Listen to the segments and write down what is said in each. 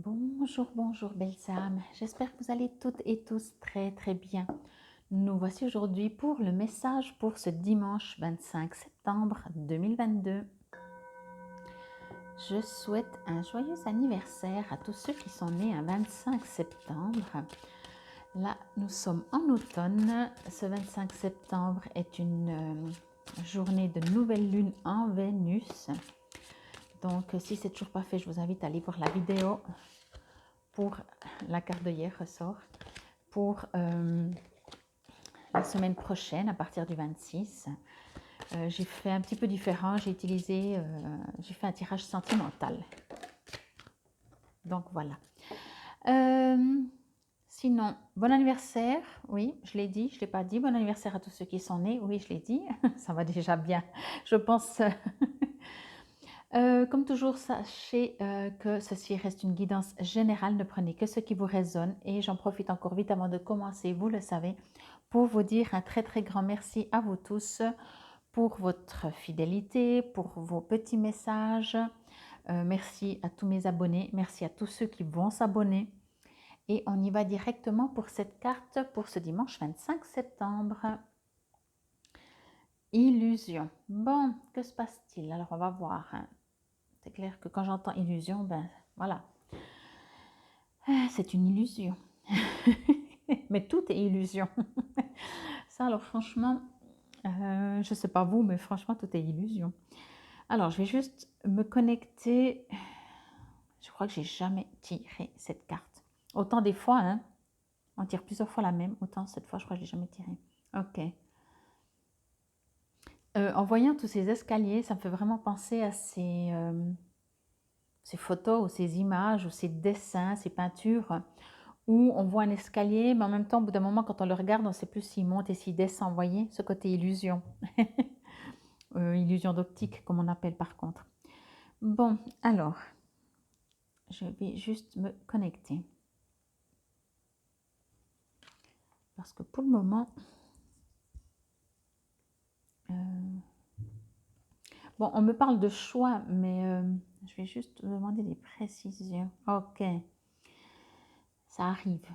Bonjour, bonjour belles âmes. J'espère que vous allez toutes et tous très très bien. Nous voici aujourd'hui pour le message pour ce dimanche 25 septembre 2022. Je souhaite un joyeux anniversaire à tous ceux qui sont nés un 25 septembre. Là, nous sommes en automne. Ce 25 septembre est une journée de nouvelle lune en Vénus. Donc, si c'est toujours pas fait, je vous invite à aller voir la vidéo pour la carte de hier ressort pour la semaine prochaine à partir du 26. J'ai fait un petit peu différent, j'ai fait un tirage sentimental. Donc voilà. Sinon, bon anniversaire, oui, je l'ai dit, je ne l'ai pas dit. Bon anniversaire à tous ceux qui sont nés, oui, je l'ai dit. Ça va déjà bien, je pense. Comme toujours, sachez que ceci reste une guidance générale. Ne prenez que ce qui vous résonne. Et j'en profite encore vite avant de commencer, vous le savez, pour vous dire un très très grand merci à vous tous pour votre fidélité, pour vos petits messages. Merci à tous mes abonnés. Merci à tous ceux qui vont s'abonner. Et on y va directement pour cette carte pour ce dimanche 25 septembre. Illusion. Bon, que se passe-t-il? Alors, on va voir. C'est clair que quand j'entends illusion, ben voilà. C'est une illusion. Mais tout est illusion. Ça, alors franchement, je ne sais pas vous, mais franchement, tout est illusion. Alors, je vais juste me connecter. Je crois que j'ai jamais tiré cette carte. Autant des fois, hein, on tire plusieurs fois la même. Autant cette fois, je crois que je l'ai jamais tiré. Ok. En voyant tous ces escaliers, ça me fait vraiment penser à ces photos ou ces images ou ces dessins, ces peintures où on voit un escalier, mais en même temps, au bout d'un moment, quand on le regarde, on ne sait plus s'il monte et s'il descend. Vous voyez, ce côté illusion. Illusion d'optique, comme on appelle par contre. Bon, alors, je vais juste me connecter. Parce que pour le moment, bon, on me parle de choix, mais je vais juste demander des précisions. Ok, ça arrive.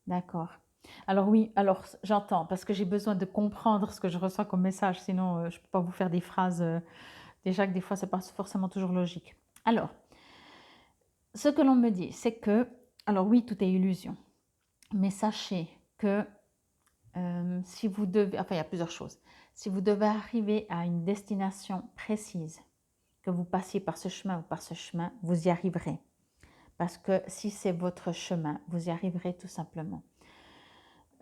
D'accord. Alors oui, alors j'entends, parce que j'ai besoin de comprendre ce que je reçois comme message, sinon je ne peux pas vous faire des phrases, déjà que des fois, ce n'est pas forcément toujours logique. Alors, ce que l'on me dit, c'est que, alors oui, tout est illusion, mais sachez que si vous devez, enfin il y a plusieurs choses, si vous devez arriver à une destination précise, que vous passiez par ce chemin ou par ce chemin, vous y arriverez. Parce que si c'est votre chemin, vous y arriverez tout simplement.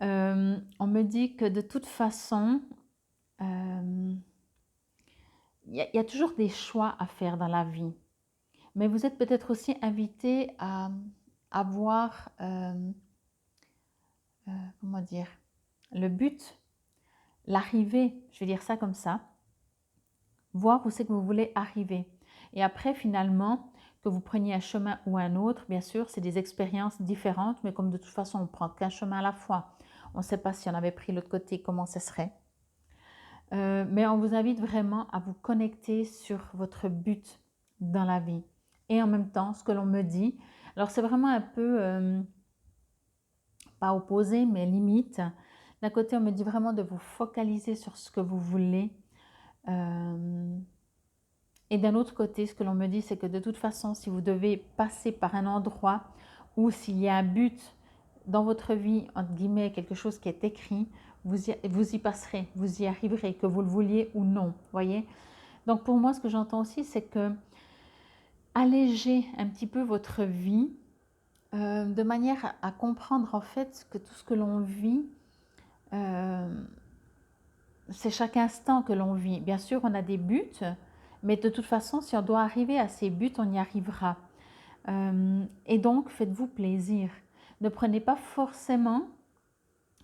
On me dit que de toute façon, il y a toujours des choix à faire dans la vie. Mais vous êtes peut-être aussi invité à voir, comment dire, le but, l'arrivée, je vais dire ça comme ça, voir où c'est que vous voulez arriver. Et après, finalement, que vous preniez un chemin ou un autre, bien sûr, c'est des expériences différentes, mais comme de toute façon, on ne prend qu'un chemin à la fois. On ne sait pas si on avait pris l'autre côté, comment ce serait. Mais on vous invite vraiment à vous connecter sur votre but dans la vie. Et en même temps, ce que l'on me dit, alors c'est vraiment un peu, pas opposé, mais limite. D'un côté, on me dit vraiment de vous focaliser sur ce que vous voulez. Et d'un autre côté, ce que l'on me dit, c'est que de toute façon, si vous devez passer par un endroit ou s'il y a un but dans votre vie, entre guillemets, quelque chose qui est écrit, vous y passerez, vous y arriverez, que vous le vouliez ou non, voyez. Donc pour moi, ce que j'entends aussi, c'est que alléger un petit peu votre vie de manière à comprendre en fait que tout ce que l'on vit, c'est chaque instant que l'on vit. Bien sûr, on a des buts, mais de toute façon, si on doit arriver à ces buts, on y arrivera. Et donc, faites-vous plaisir. Ne prenez pas forcément,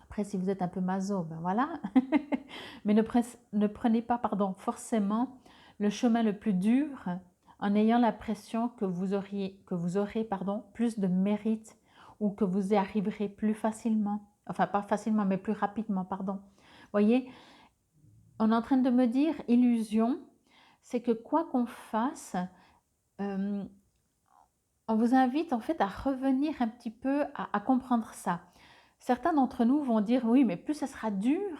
après si vous êtes un peu maso, ben voilà, mais ne prenez pas forcément le chemin le plus dur en ayant l'impression que vous aurez plus de mérite ou que vous y arriverez plus facilement. Enfin, pas facilement, mais plus rapidement, pardon. Voyez, on est en train de me dire illusion, c'est que quoi qu'on fasse, euh, on vous invite en fait à revenir un petit peu à comprendre ça. Certains d'entre nous vont dire oui, mais plus ça sera dur,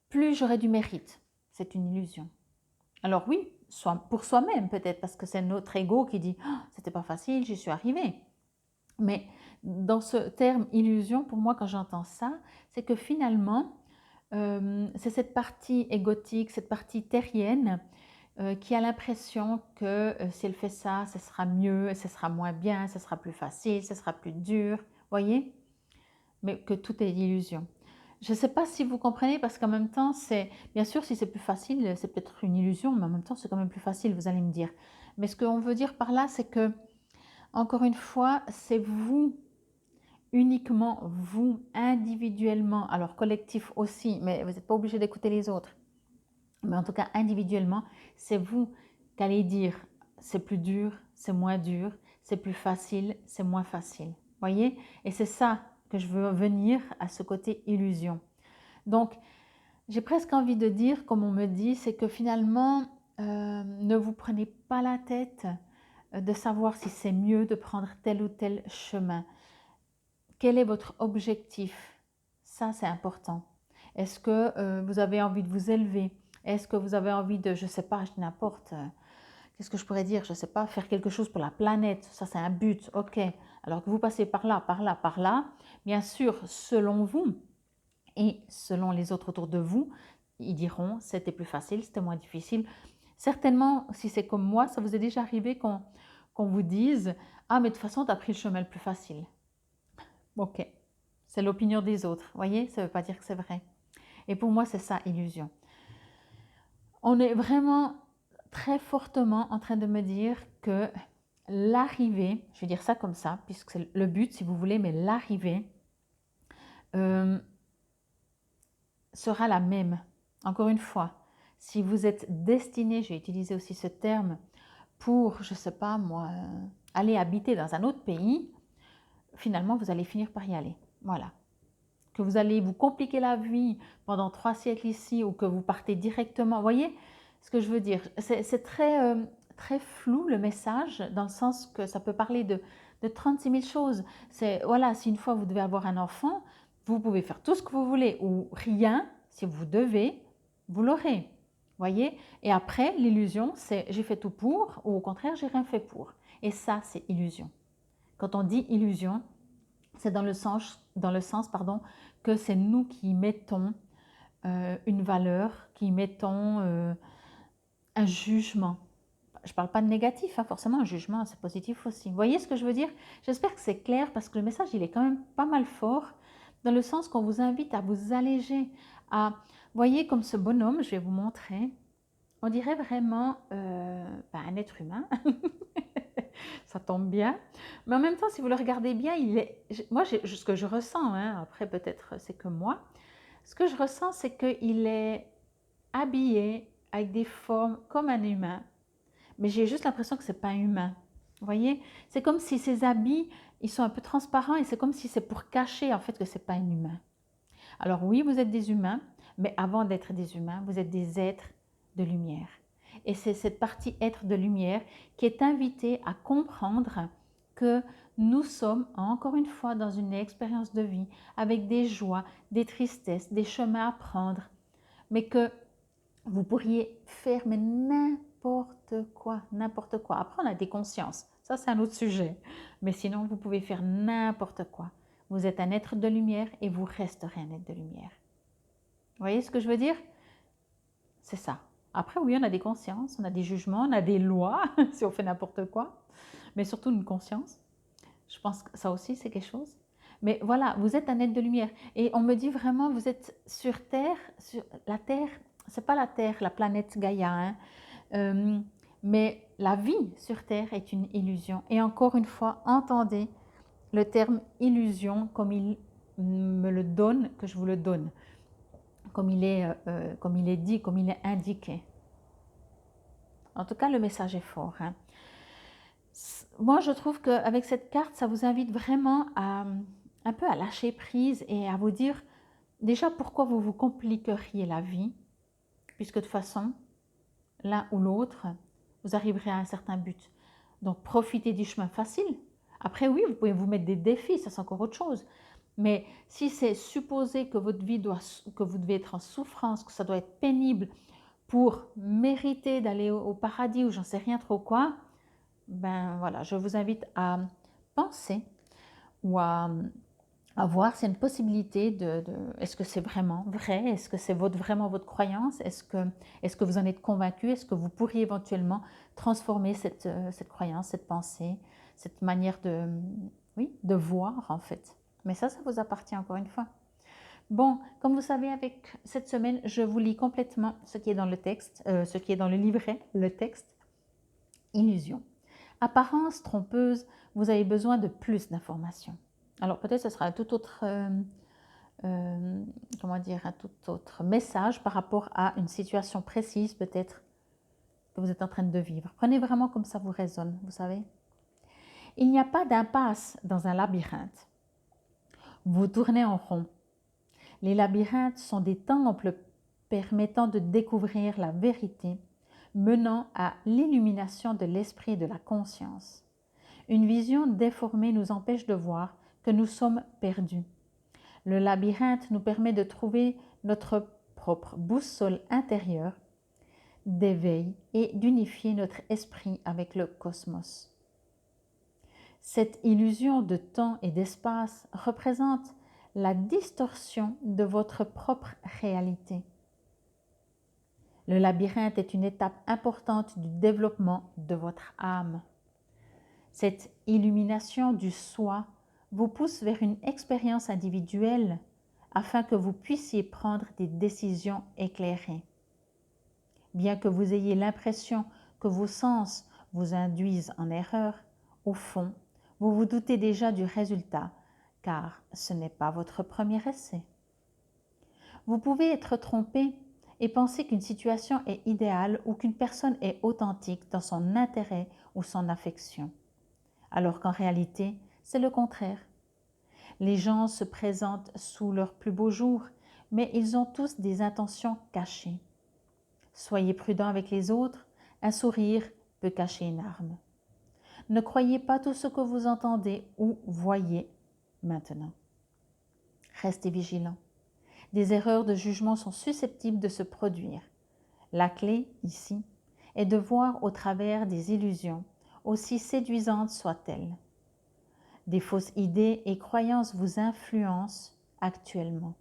plus j'aurai du mérite. C'est une illusion. Alors oui, pour soi-même peut-être, parce que c'est notre ego qui dit oh, c'était pas facile, j'y suis arrivé. Mais dans ce terme illusion, pour moi, quand j'entends ça, c'est que finalement, c'est cette partie égotique, cette partie terrienne qui a l'impression que si elle fait ça, ce sera mieux, ce sera moins bien, ce sera plus facile, ce sera plus dur, voyez? Mais que tout est illusion. Je ne sais pas si vous comprenez, parce qu'en même temps, c'est bien sûr, si c'est plus facile, c'est peut-être une illusion, mais en même temps, c'est quand même plus facile, vous allez me dire. Mais ce qu'on veut dire par là, c'est que, encore une fois, c'est vous, uniquement vous, individuellement, alors collectif aussi, mais vous n'êtes pas obligé d'écouter les autres, mais en tout cas individuellement, c'est vous qui allez dire c'est plus dur, c'est moins dur, c'est plus facile, c'est moins facile. Voyez? Et c'est ça que je veux venir à ce côté illusion. Donc, j'ai presque envie de dire, comme on me dit, c'est que finalement, ne vous prenez pas la tête de savoir si c'est mieux de prendre tel ou tel chemin. Quel est votre objectif? Ça, c'est important. Est-ce que vous avez envie de vous élever? Est-ce que vous avez envie de, je ne sais pas, je dis n'importe, qu'est-ce que je pourrais dire? Je ne sais pas, faire quelque chose pour la planète. Ça, c'est un but, ok. Alors que vous passez par là, par là, par là, bien sûr, selon vous et selon les autres autour de vous, ils diront c'était plus facile, c'était moins difficile. Certainement, si c'est comme moi, ça vous est déjà arrivé qu'on vous dise ah, mais de toute façon, tu as pris le chemin le plus facile. Ok, c'est l'opinion des autres, voyez, ça ne veut pas dire que c'est vrai. Et pour moi, c'est ça, illusion. On est vraiment très fortement en train de me dire que l'arrivée, je vais dire ça comme ça, puisque c'est le but si vous voulez, mais l'arrivée sera la même. Encore une fois, si vous êtes destiné, j'ai utilisé aussi ce terme, pour, je ne sais pas moi, aller habiter dans un autre pays, finalement vous allez finir par y aller. Voilà. Que vous allez vous compliquer la vie pendant 3 siècles ici ou que vous partez directement. Vous voyez ce que je veux dire? C'est très, très flou le message, dans le sens que ça peut parler de 36 000 choses. Voilà, si une fois vous devez avoir un enfant, vous pouvez faire tout ce que vous voulez ou rien. Si vous devez, vous l'aurez. Voyez? Et après, l'illusion, c'est j'ai fait tout pour ou au contraire, j'ai rien fait pour. Et ça, c'est illusion. Quand on dit illusion, c'est dans le sens que c'est nous qui mettons une valeur, qui mettons un jugement. Je ne parle pas de négatif, hein, forcément, un jugement, c'est positif aussi. Vous voyez ce que je veux dire? J'espère que c'est clair parce que le message, il est quand même pas mal fort, dans le sens qu'on vous invite à vous alléger, à, voyez, comme ce bonhomme, je vais vous montrer, on dirait vraiment un être humain. Ça tombe bien. Mais en même temps, si vous le regardez bien, moi, ce que je ressens, hein, après peut-être c'est que moi, ce que je ressens, c'est qu'il est habillé avec des formes comme un humain, mais j'ai juste l'impression que ce n'est pas un humain. Vous voyez? C'est comme si ses habits, ils sont un peu transparents et c'est comme si c'est pour cacher en fait que ce n'est pas un humain. Alors oui, vous êtes des humains, mais avant d'être des humains, vous êtes des êtres de lumière. Et c'est cette partie être de lumière qui est invitée à comprendre que nous sommes encore une fois dans une expérience de vie avec des joies, des tristesses, des chemins à prendre, mais que vous pourriez faire mais n'importe quoi, n'importe quoi. Après, on a des consciences, ça c'est un autre sujet, mais sinon vous pouvez faire n'importe quoi. Vous êtes un être de lumière et vous resterez un être de lumière. Vous voyez ce que je veux dire? C'est ça. Après, oui, on a des consciences, on a des jugements, on a des lois si on fait n'importe quoi, mais surtout une conscience. Je pense que ça aussi, c'est quelque chose. Mais voilà, vous êtes un être de lumière. Et on me dit vraiment, vous êtes sur Terre, sur la Terre, c'est pas la Terre, la planète Gaïa, hein, mais la vie sur Terre est une illusion. Et encore une fois, entendez le terme illusion comme il me le donne, que je vous le donne, comme il est dit, comme il est indiqué. En tout cas, le message est fort, hein. Moi, je trouve qu'avec cette carte, ça vous invite vraiment à un peu à lâcher prise et à vous dire déjà pourquoi vous vous compliqueriez la vie, puisque de toute façon, l'un ou l'autre, vous arriverez à un certain but. Donc, profitez du chemin facile. Après, oui, vous pouvez vous mettre des défis, ça c'est encore autre chose. Mais si c'est supposé que votre vie que vous devez être en souffrance, que ça doit être pénible pour mériter d'aller au paradis ou j'en sais rien trop quoi, ben voilà, je vous invite à penser ou à voir, c'est une possibilité est-ce que c'est vraiment vrai? Est-ce que c'est vraiment votre croyance? Est-ce que vous en êtes convaincu? Est-ce que vous pourriez éventuellement transformer cette croyance, cette pensée, cette manière oui, de voir en fait? Mais ça vous appartient encore une fois. Bon, comme vous savez, avec cette semaine, je vous lis complètement ce qui est dans le texte, ce qui est dans le livret, le texte. Illusion. Apparence trompeuse, vous avez besoin de plus d'informations. Alors peut-être ce sera un tout autre, comment dire, un tout autre message par rapport à une situation précise peut-être que vous êtes en train de vivre. Prenez vraiment comme ça vous résonne, vous savez. Il n'y a pas d'impasse dans un labyrinthe. Vous tournez en rond. Les labyrinthes sont des temples permettant de découvrir la vérité, menant à l'illumination de l'esprit et de la conscience. Une vision déformée nous empêche de voir que nous sommes perdus. Le labyrinthe nous permet de trouver notre propre boussole intérieure, d'éveil et d'unifier notre esprit avec le cosmos. Cette illusion de temps et d'espace représente la distorsion de votre propre réalité. Le labyrinthe est une étape importante du développement de votre âme. Cette illumination du soi vous pousse vers une expérience individuelle afin que vous puissiez prendre des décisions éclairées. Bien que vous ayez l'impression que vos sens vous induisent en erreur, au fond, vous vous doutez déjà du résultat, car ce n'est pas votre premier essai. Vous pouvez être trompé et penser qu'une situation est idéale ou qu'une personne est authentique dans son intérêt ou son affection, alors qu'en réalité, c'est le contraire. Les gens se présentent sous leur plus beau jour, mais ils ont tous des intentions cachées. Soyez prudent avec les autres, un sourire peut cacher une arme. Ne croyez pas tout ce que vous entendez ou voyez maintenant. Restez vigilants. Des erreurs de jugement sont susceptibles de se produire. La clé, ici, est de voir au travers des illusions, aussi séduisantes soient-elles. Des fausses idées et croyances vous influencent actuellement.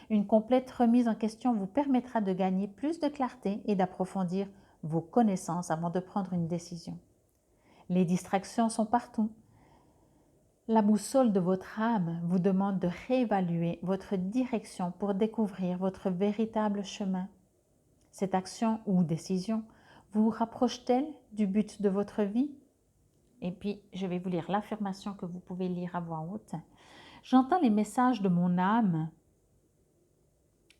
Une complète remise en question vous permettra de gagner plus de clarté et d'approfondir vos connaissances avant de prendre une décision. Les distractions sont partout. La boussole de votre âme vous demande de réévaluer votre direction pour découvrir votre véritable chemin. Cette action ou décision vous rapproche-t-elle du but de votre vie? Et puis, je vais vous lire l'affirmation que vous pouvez lire à voix haute. J'entends les messages de mon âme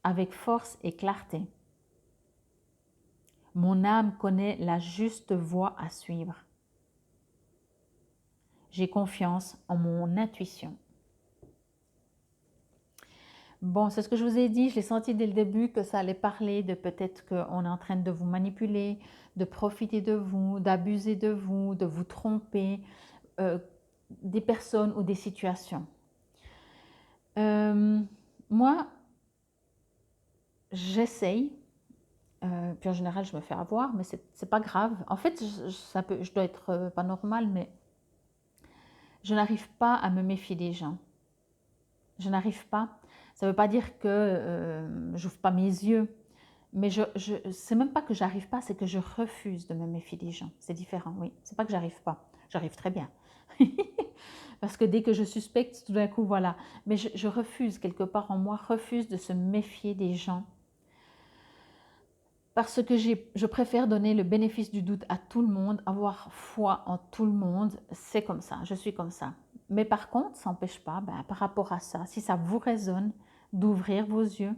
avec force et clarté. Mon âme connaît la juste voie à suivre. J'ai confiance en mon intuition. Bon, c'est ce que je vous ai dit, je l'ai senti dès le début que ça allait parler de peut-être qu'on est en train de vous manipuler, de profiter de vous, d'abuser de vous tromper, des personnes ou des situations. Moi, j'essaye, puis en général je me fais avoir, mais c'est pas grave. En fait, je dois être pas normale, mais je n'arrive pas à me méfier des gens. Je n'arrive pas. Ça ne veut pas dire que j'ouvre pas mes yeux, mais c'est même pas que j'arrive pas, c'est que je refuse de me méfier des gens. C'est différent, oui. C'est pas que j'arrive pas. J'arrive très bien. Parce que dès que je suspecte, tout d'un coup, voilà. Mais je refuse, quelque part en moi, refuse de se méfier des gens. Parce que je préfère donner le bénéfice du doute à tout le monde, avoir foi en tout le monde. C'est comme ça, je suis comme ça. Mais par contre, ça n'empêche pas, par rapport à ça, si ça vous résonne, d'ouvrir vos yeux,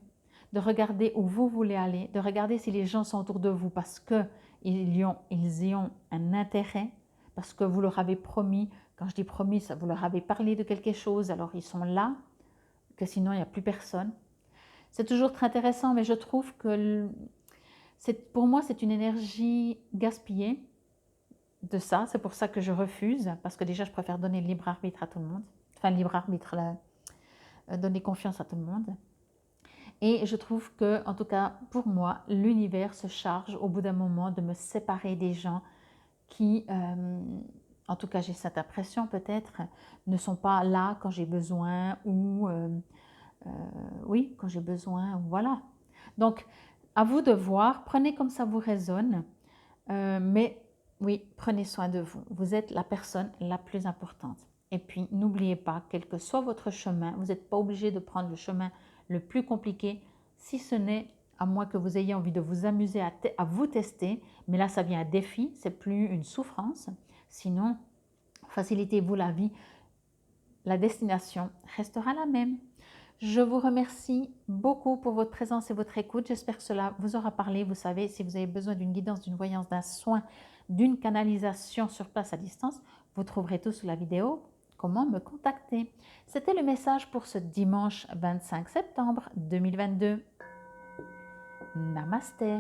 de regarder où vous voulez aller, de regarder si les gens sont autour de vous parce qu'ils y ont un intérêt, parce que vous leur avez promis. Quand je dis promis, ça, vous leur avez parlé de quelque chose, alors ils sont là, que sinon il n'y a plus personne. C'est toujours très intéressant, mais je trouve que pour moi, c'est une énergie gaspillée de ça. C'est pour ça que je refuse, parce que déjà, je préfère donner le libre arbitre à tout le monde. Enfin, le libre arbitre, donner confiance à tout le monde. Et je trouve que, en tout cas, pour moi, l'univers se charge au bout d'un moment de me séparer des gens qui, en tout cas, j'ai cette impression peut-être, ne sont pas là quand j'ai besoin ou, oui, quand j'ai besoin, voilà. Donc, à vous de voir, prenez comme ça vous résonne, mais oui, prenez soin de vous. Vous êtes la personne la plus importante. Et puis, n'oubliez pas, quel que soit votre chemin, vous n'êtes pas obligé de prendre le chemin le plus compliqué, si ce n'est à moins que vous ayez envie de vous amuser à vous tester. Mais là, ça vient un défi, c'est plus une souffrance. Sinon, facilitez-vous la vie. La destination restera la même. Je vous remercie beaucoup pour votre présence et votre écoute. J'espère que cela vous aura parlé. Vous savez, si vous avez besoin d'une guidance, d'une voyance, d'un soin, d'une canalisation sur place à distance, vous trouverez tout sous la vidéo comment me contacter. C'était le message pour ce dimanche 25 septembre 2022. Namasté.